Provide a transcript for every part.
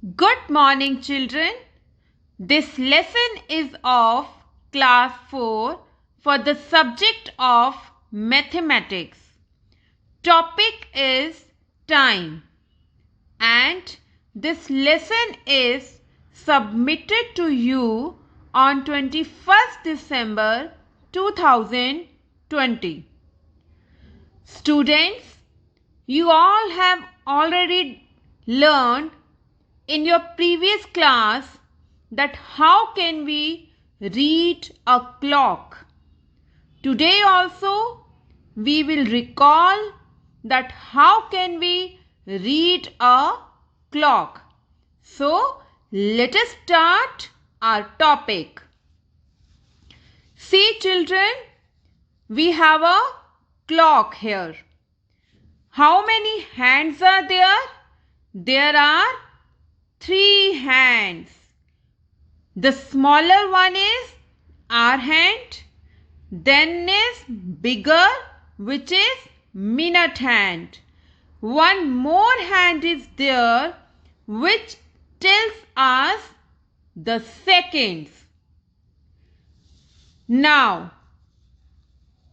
Good morning, children. This lesson is of class 4 for the subject of mathematics. Topic is time, and this lesson is submitted to you on 21st December 2020. Students, you all have already learned in your previous class that how can we read a clock. Today also we will recall that how can we read a clock. So let us start our topic. See children, we have a clock here. How many hands are there? There are 3 hands. The smaller one is our hand, then is bigger, which is minute hand. One more hand is there which tells us the seconds. Now,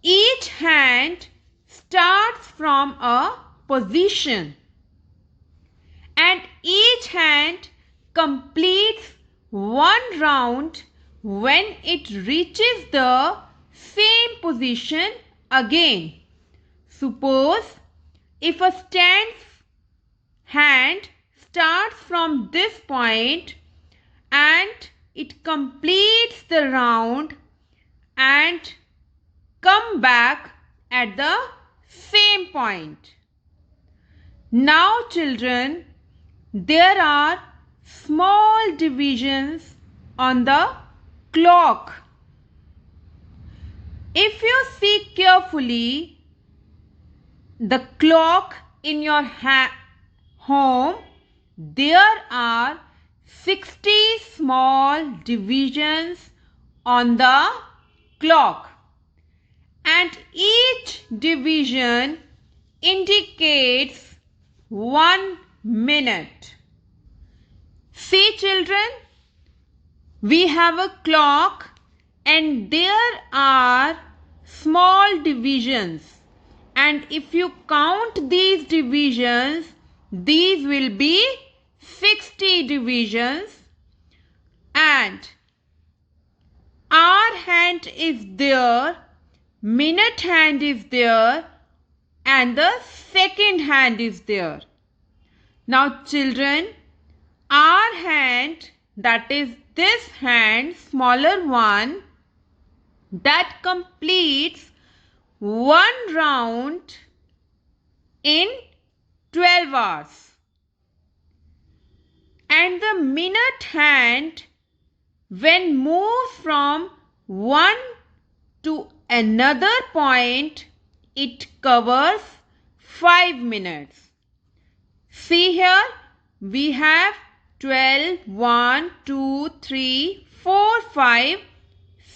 each hand starts from a position and each hand completes one round when it reaches the same position again. Suppose if a hand starts from this point and it completes the round and come back at the same point. Now children, there are small divisions on the clock. If you see carefully the clock in your home, there are 60 small divisions on the clock, and each division indicates 1 minute. See children, we have a clock and there are small divisions, and if you count these divisions, these will be 60 divisions, and our hand is there, minute hand is there, and the second hand is there. Now children, our hand, that is this hand, smaller one, that completes one round in 12 hours. And the minute hand, when moves from one to another point, it covers 5 minutes. See here, we have 12, 1, 2, 3, 4, 5,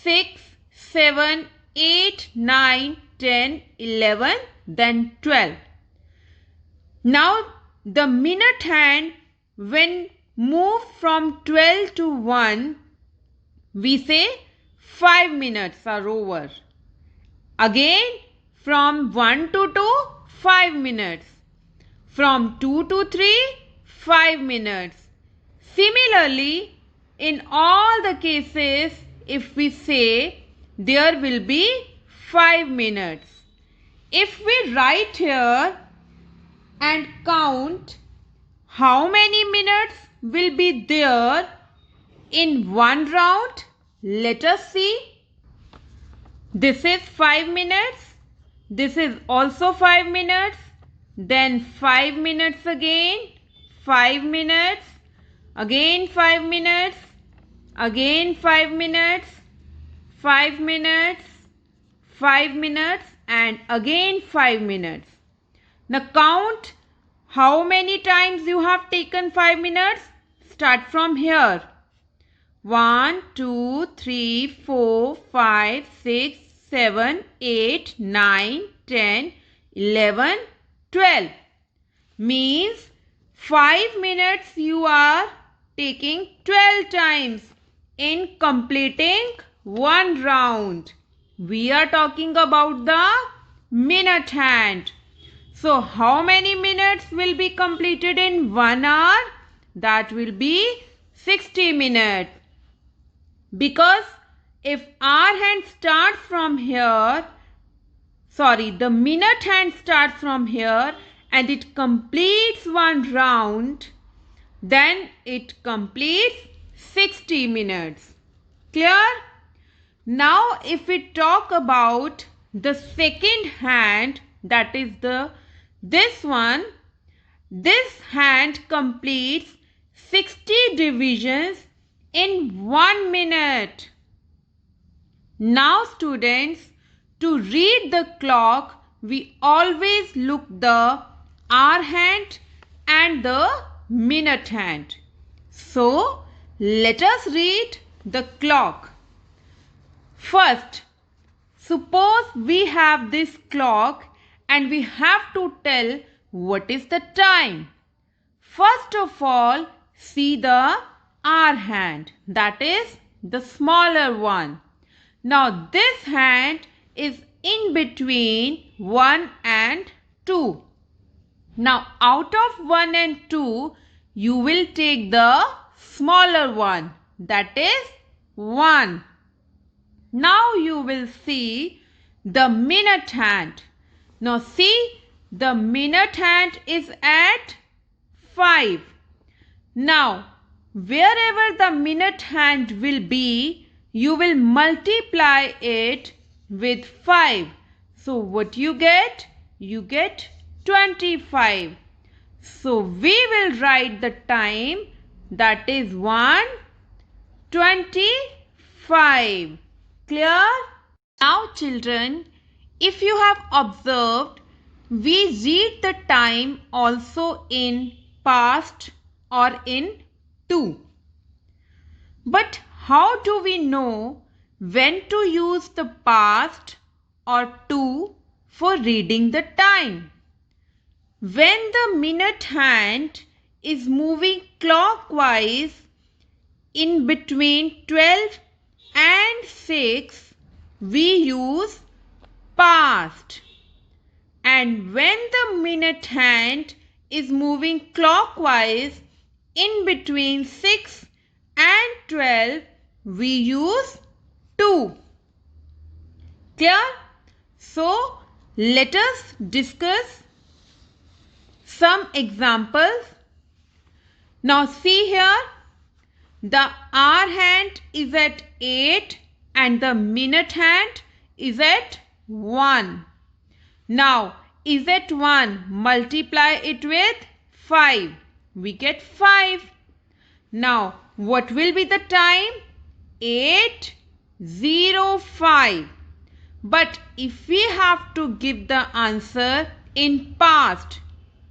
6, 7, 8, 9, 10, 11, then 12. Now the minute hand, when moved from 12 to 1, we say 5 minutes are over. Again from 1 to 2, 5 minutes. From 2 to 3, 5 minutes. Similarly, in all the cases, if we say there will be 5 minutes. If we write here and count how many minutes will be there in one round, let us see. This is 5 minutes. This is also 5 minutes. Then 5 minutes again. 5 minutes. Again 5 minutes. Again 5 minutes. 5 minutes. 5 minutes. And again 5 minutes. Now count how many times you have taken 5 minutes. Start from here. 1, 2, 3, 4, 5, 6, 7, 8, 9, 10, 11, 12. Means 5 minutes you are taking 12 times in completing one round. We are talking about the minute hand. So how many minutes will be completed in 1 hour? That will be 60 minutes. Because if our hand starts from here, the minute hand starts from here and it completes one round, then it completes 60 minutes. Clear? Now if we talk about the second hand, that is this one, this hand completes 60 divisions in 1 minute. Now students, to read the clock, we always look the hour hand and the minute hand. So let us read the clock. First, suppose we have this clock and we have to tell what is the time. First of all, see the hour hand, that is the smaller one. Now this hand is in between 1 and 2. Now out of 1 and 2, you will take the smaller one, that is 1. Now you will see the minute hand. Now see, the minute hand is at 5. Now wherever the minute hand will be, you will multiply it with 5. So what you get? You get 25. So we will write the time, that is 1:25. Clear? Now children, if you have observed, we read the time also in past or in to. But how do we know when to use the past or to for reading the time? When the minute hand is moving clockwise in between 12 and 6, we use past. And when the minute hand is moving clockwise in between 6 and 12, we use to. Clear? So let us discuss some examples. Now see here, the hour hand is at 8 and the minute hand is at 1. Now is at 1, multiply it with 5. We get 5. Now what will be the time? 8:05. But if we have to give the answer in past,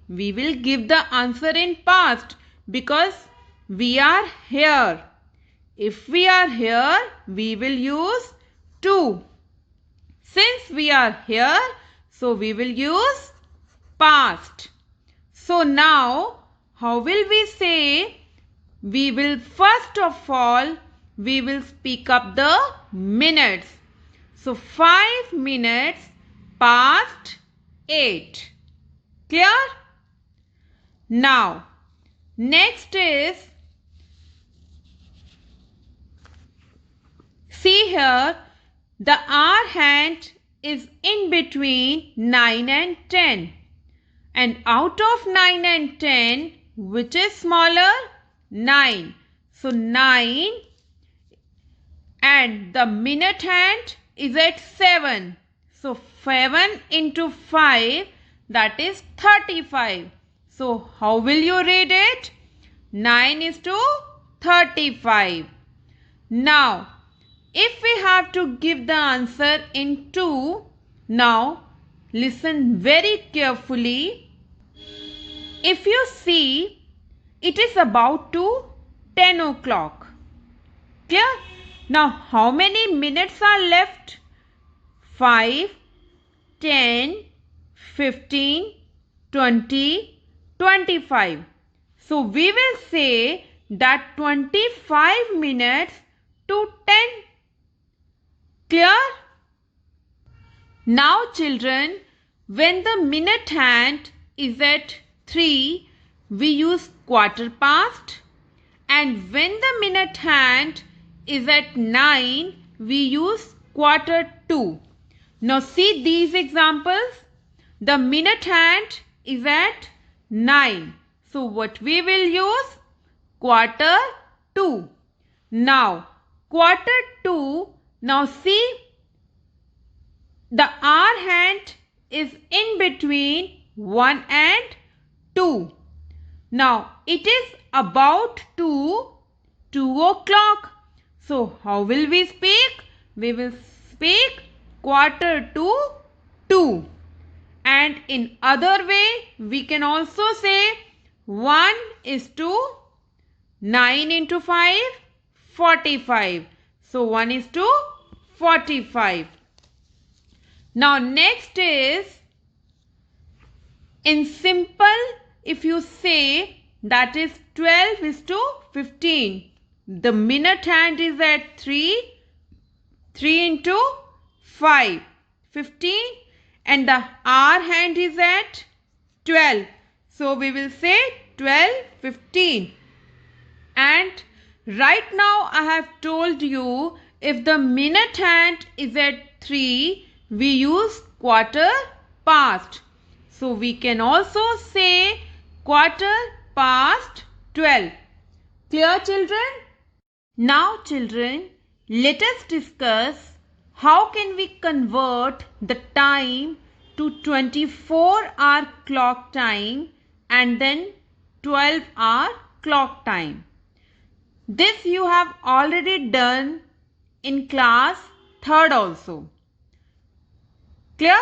we will give the answer in past because we are here. If we are here, we will use to. Since we are here, so we will use past. So now, how will we say? We will first of all, we will speak up the minutes. So 5 minutes past 8. Clear? Now, next is, see here, the hour hand is in between 9 and 10. And out of 9 and 10, which is smaller? 9. So 9 and the minute hand is at 7. So 7 into 5, that is 35. So how will you read it? 9:35. Now, if we have to give the answer in 2, now listen very carefully. If you see, it is about to 10 o'clock. Clear? Now, how many minutes are left? 5, 10, 15, 20, 25. So, we will say that 25 minutes to 10. Clear? Now children, when the minute hand is at 3, we use quarter past, and when the minute hand is at 9, we use quarter to. Now see these examples. The minute hand is at 9. So what we will use? Quarter to. Now quarter to. Now see, the hour hand is in between 1 and 2. Now it is about 2 o'clock. So how will we speak? We will speak quarter to 2. And in other way, we can also say 1 is to 9 into 5, 45. So 1 is to 45. Now next is, in simple, if you say that is 12 is to 15. The minute hand is at 3. 3 into 5, 15. And the hour hand is at 12. So we will say 12, 15. And right now I have told you, if the minute hand is at 3, we use quarter past. So we can also say quarter past 12. Clear children? Now children, let us discuss how can we convert the time to 24-hour clock time and then 12-hour clock time. This you have already done in class 3rd also. Clear?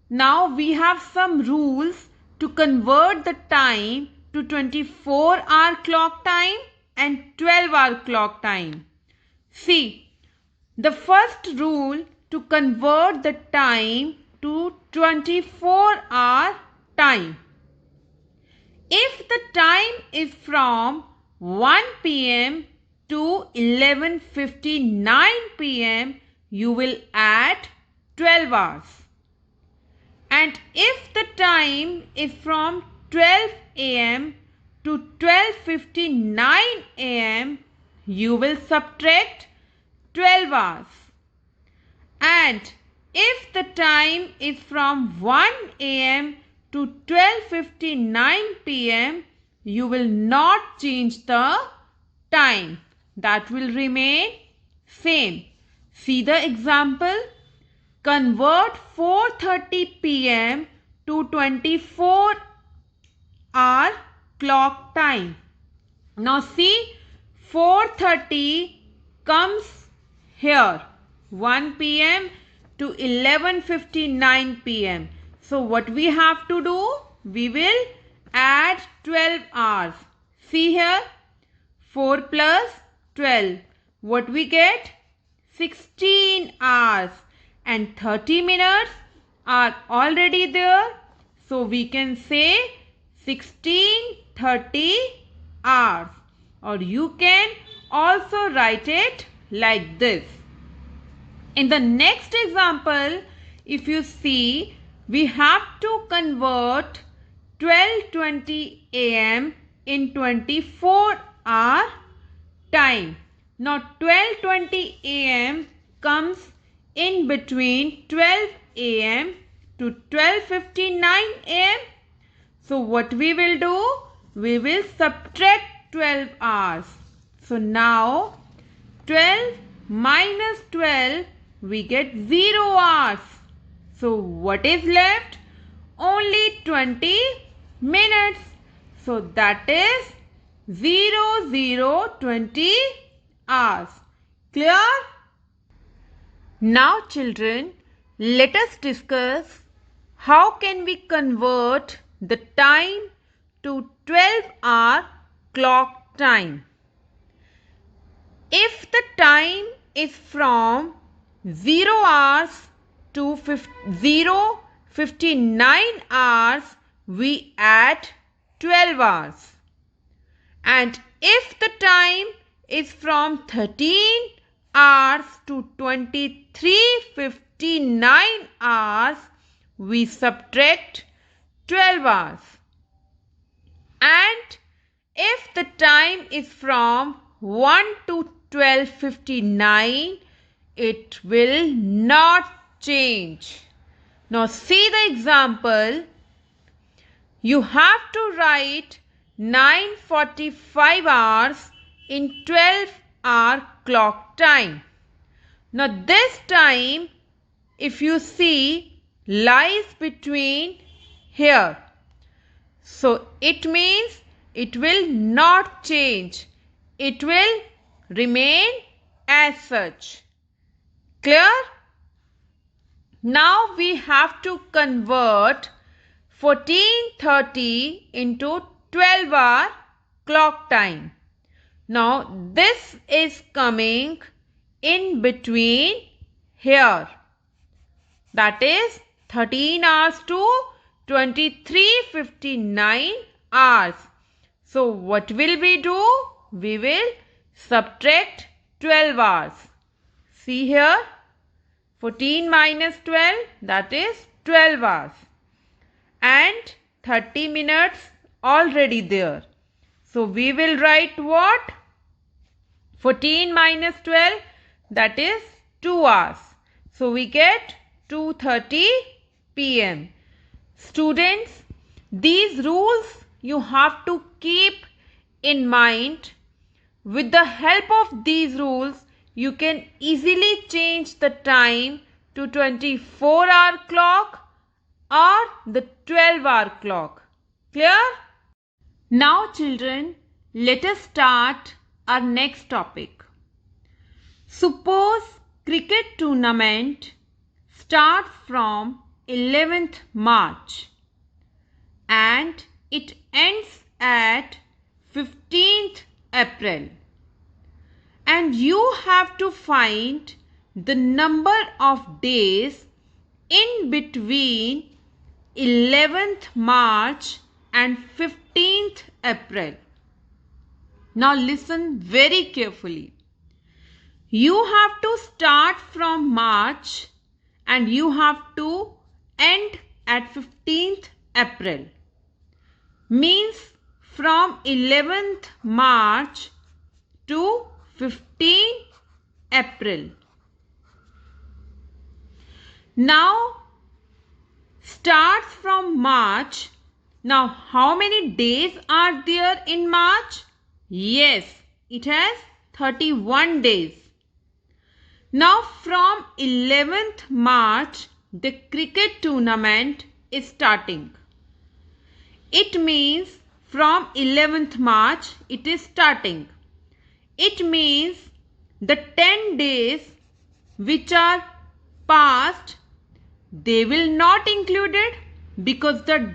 Now we have some rules to convert the time to 24-hour clock time and 12-hour clock time. See, the first rule to convert the time to 24-hour time. If the time is from 1 p.m. to 11:59 p.m., you will add 12 hours. And if the time is from 12 a.m. to 12:59 a.m., you will subtract 12 hours. And if the time is from 1 a.m. to 12:59 p.m., you will not change the time. That will remain same. See the example. Convert 4:30 p.m. to 24-hour clock time. Now see, 4:30 comes here, 1 p.m. to 11:59 p.m. So what we have to do? We will add 12 hours. See here, 4 plus 12. What we get? 16 hours. And 30 minutes are already there. So we can say 16:30 hours. Or you can also write it like this. In the next example, if you see, we have to convert 12:20 a.m. in 24-hour time. Now 12:20 a.m. comes in between 12 a.m. to 12:59 a.m. So what we will do? We will subtract 12 hours. So now 12 minus 12, we get 0 hours. So what is left? Only 20 minutes. So that is 0, 0, 20 hours. Clear? Now children, let us discuss how can we convert the time to 12-hour clock time. If the time is from 0 hours to 0:59 hours, we add 12 hours. And if the time is from 13 hours to 23:59 hours, we subtract 12 hours. And if the time is from 1 to 12:59, it will not change. Now see the example. You have to write 9:45 hours in 12-hour clock time. Now this time, if you see, lies between here. So it means it will not change. It will remain as such. Clear? Now we have to convert 14:30 into 12-hour clock time. Now this is coming in between here. That is 13 hours to 23:59 hours. So what will we do? We will subtract 12 hours. See here, 14 minus 12, that is 12 hours. And 30 minutes already there. So we will write what? 14 minus 12, that is 2 hours. So we get 2:30 p.m. Students, these rules you have to keep in mind. With the help of these rules, you can easily change the time to 24-hour clock or the 12-hour clock. Clear? Now children, let us start our next topic. Suppose cricket tournament starts from 11th March and it ends at 15th April. And you have to find the number of days in between 11th March and 15th April. Now listen very carefully. You have to start from March and you have to end at 15th April. Means from 11th March to 15th April. Now starts from March. Now how many days are there in March? Yes, it has 31 days. Now from 11th March, the cricket tournament is starting. It means from 11th March it is starting. It means the 10 days which are past, they will not included because the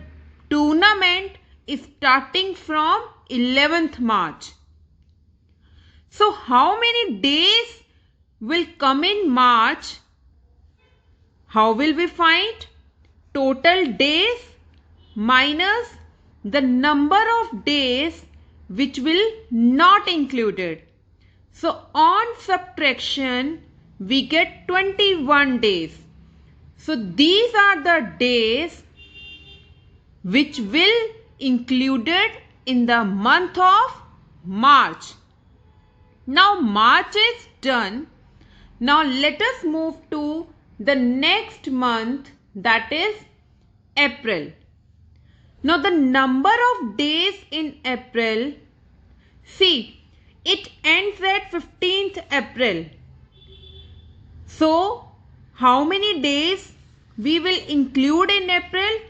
tournament is starting from 11th March. So how many days will come in March? How will we find? Total days minus the number of days which will not included. So on subtraction we get 21 days. So these are the days which will included in the month of March. Now March is done. Now let us move to the next month, that is April. Now the number of days in April, see, it ends at 15th April. So how many days we will include in April?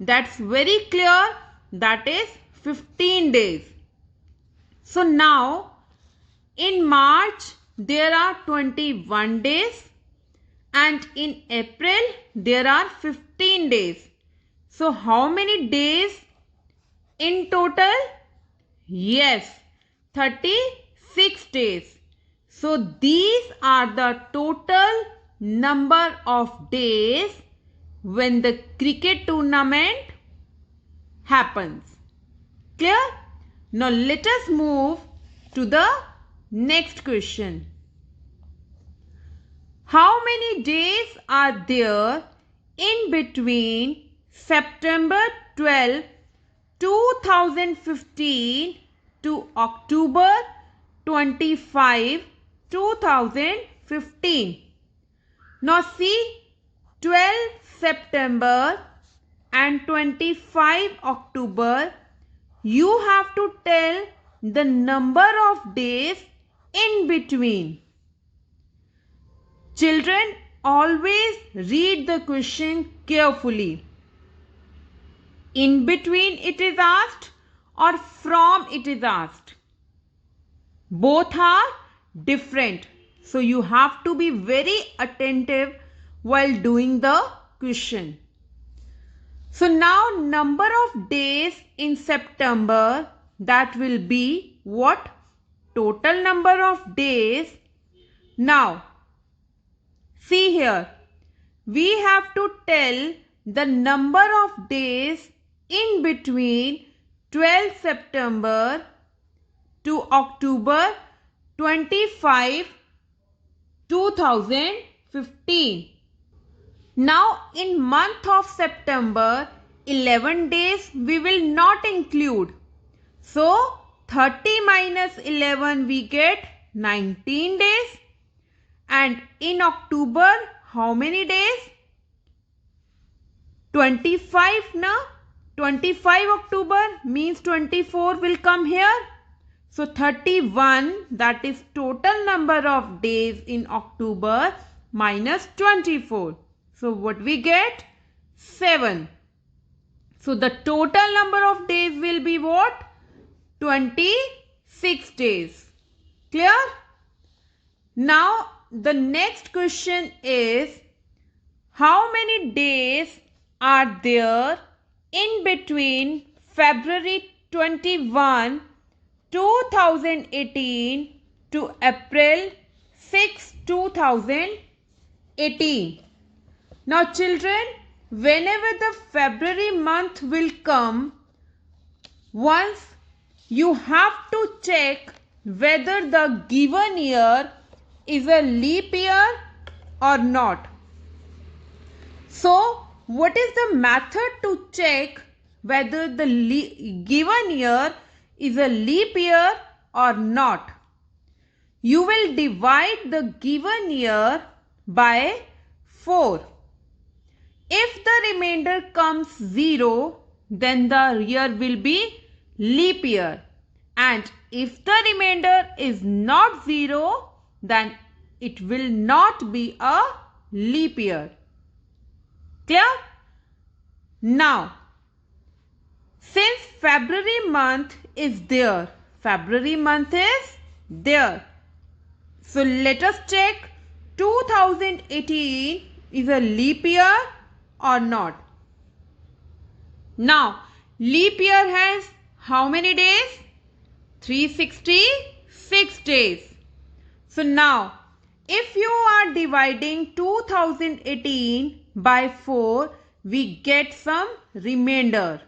That's very clear. That is 15 days. So now in March there are 21 days and in April there are 15 days. So how many days in total? Yes, 36 days. So these are the total number of days when the cricket tournament happens. Clear? Now let us move to the next question. How many days are there in between September 12, 2015 to October 25, 2015? Now see, 12 September and 25 October, you have to tell the number of days in between. Children, always read the question carefully. In between it is asked or from it is asked. Both are different. So you have to be very attentive while doing the question. So now number of days in September, that will be what? Total number of days. Now see here, we have to tell the number of days in between 12 September to October 25, 2015. Now in month of September, 11 days we will not include. So 30 minus 11 we get 19 days. And in October, how many days? 25 na? 25 October means 24 will come here. So 31, that is total number of days in October minus 24. So what we get? 7. So the total number of days will be what? 26 days. Clear? Now the next question is, how many days are there in between February 21, 2018 to April 6, 2018? Now children, whenever the February month will come, once you have to check whether the given year is a leap year or not. So what is the method to check whether the given year is a leap year or not? You will divide the given year by 4. If the remainder comes 0, then the year will be leap year. And if the remainder is not 0, then it will not be a leap year. Clear? Now, since February month is there, February month is there. So let us check 2018 is a leap year or not. Now, leap year has how many days? 366 days. So now, if you are dividing 2018 by 4, we get some remainder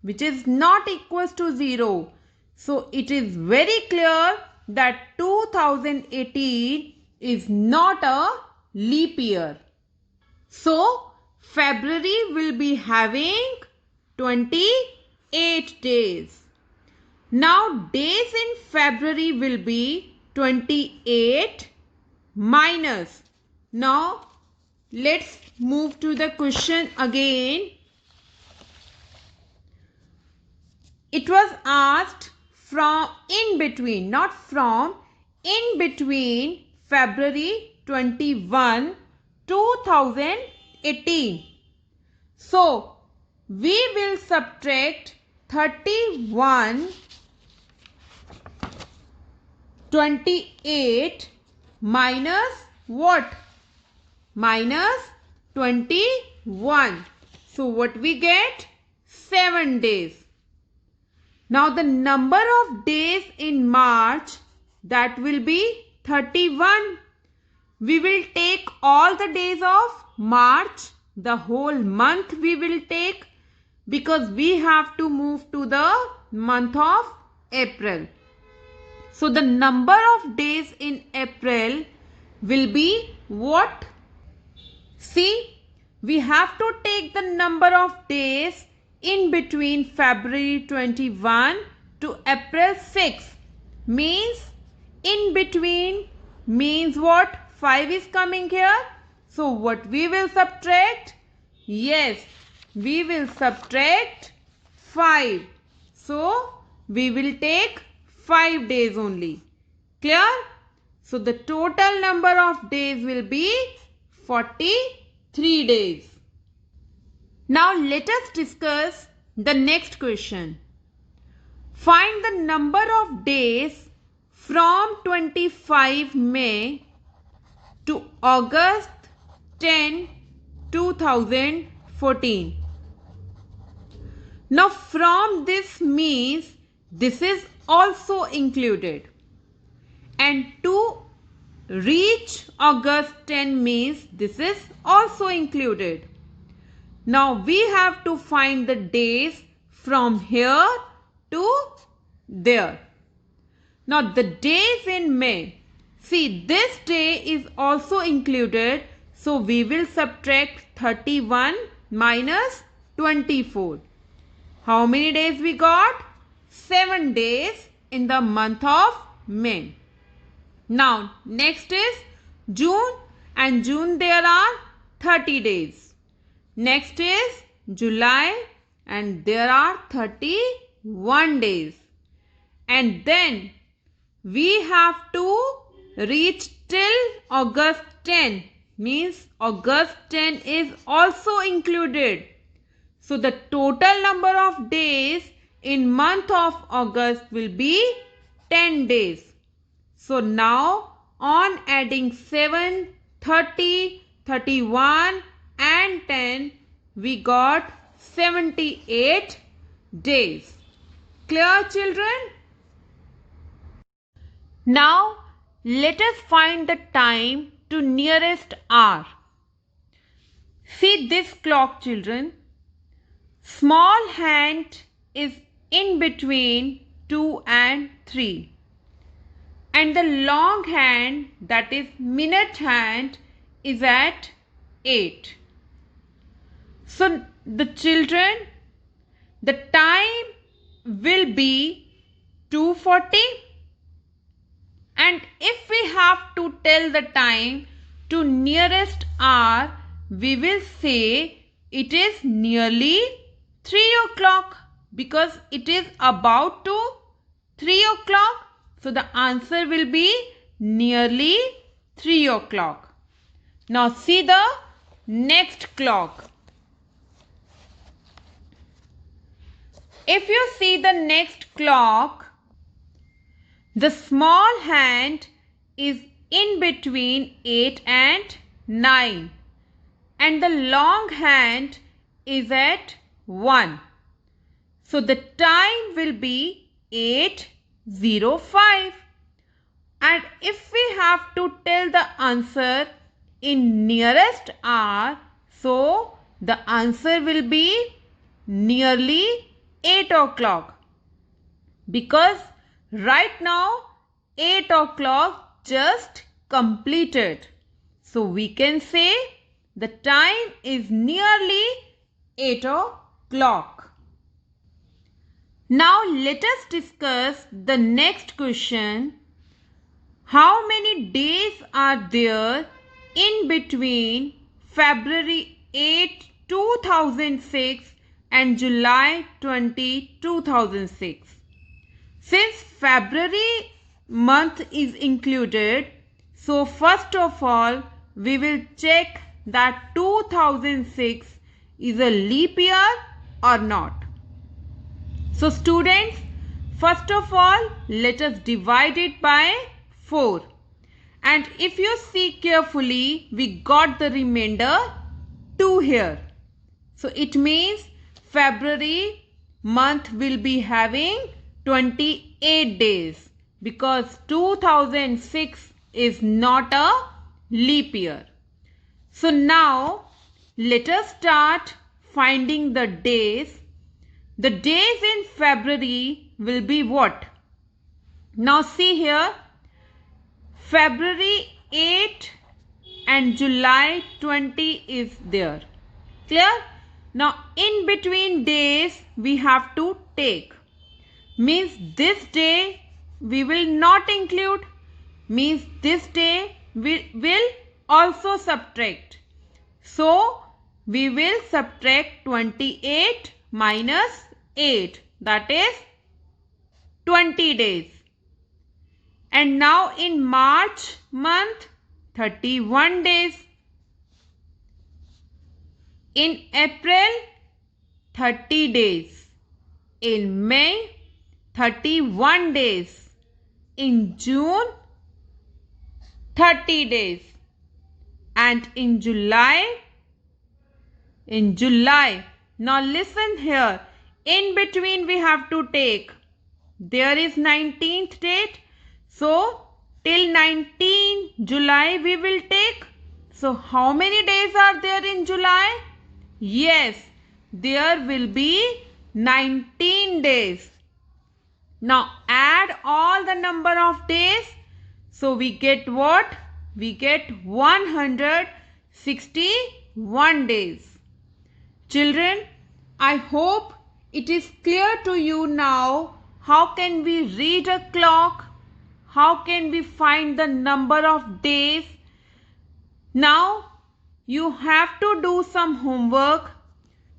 which is not equals to 0. So it is very clear that 2018 is not a leap year. So February will be having 28 days. Now days in February will be 28 minus. Now let's move to the question again. It was asked from in between, not from, in between February 21, 2018. So we will subtract 31, 28 minus what? Minus 21. So what we get? 7 days. Now the number of days in March, that will be 31. We will take all the days of March, the whole month we will take, because we have to move to the month of April. So the number of days in April will be what? See, we have to take the number of days in between February 21 to April 6. Means in between means what? 5 is coming here. So what we will subtract? Yes, we will subtract 5. So we will take 5 days only. Clear? So the total number of days will be 43 days. Now let us discuss the next question. Find the number of days from 25 May to August 10, 2014. Now from this means this is also included, and to reach August 10 means this is also included. Now we have to find the days from here to there. Now the days in May, see this day is also included, so we will subtract 31 minus 24. How many days we got? 7 days in the month of May. Now next is June, and June there are 30 days. Next is July, and there are 31 days. And then we have to reach till August 10, means August 10 is also included. So the total number of days in month of August will be 10 days. So now on adding 7, 30, 31 and 10, we got 78 days. Clear, children? Now let us find the time to nearest hour. See this clock, children. Small hand is in between 2 and 3. And the long hand, that is minute hand, is at 8. So the children, the time will be 2:40. And if we have to tell the time to nearest hour, we will say it is nearly 3 o'clock, because it is about to 3 o'clock. So the answer will be nearly 3 o'clock. Now see the next clock. If you see the next clock, the small hand is in between 8 and 9, and the long hand is at 1. So the time will be 8:05. And if we have to tell the answer in nearest hour, so the answer will be nearly 8 o'clock. Because right now 8 o'clock just completed. So we can say the time is nearly 8 o'clock. Now let us discuss the next question. How many days are there in between February 8, 2006 and July 20, 2006? Since February month is included, so first of all we will check that 2006 is a leap year or not. So students, first of all let us divide it by 4. And if you see carefully, we got the remainder 2 here. So it means February month will be having 28 days, because 2006 is not a leap year. So now let us start finding the days. The days in February will be what? Now see here, February 8 and July 20 is there. Clear? Now in between days we have to take. Means this day we will not include. Means this day we will also subtract. So we will subtract 28 minus 8. That is 20 days. And now in March month, 31 days. In April, 30 days. In May, 31 days. In June, 30 days. And in July, now listen here, in between we have to take. There is 19th date. So till 19 July we will take. So how many days are there in July? Yes, there will be 19 days. Now add all the number of days. So we get what? We get 161 days. Children, I hope it is clear to you now how can we read a clock, how can we find the number of days. Now you have to do some homework.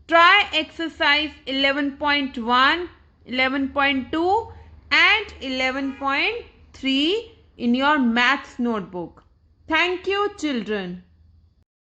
Try exercise 11.1, 11.2 and 11.3 in your maths notebook. Thank you, children.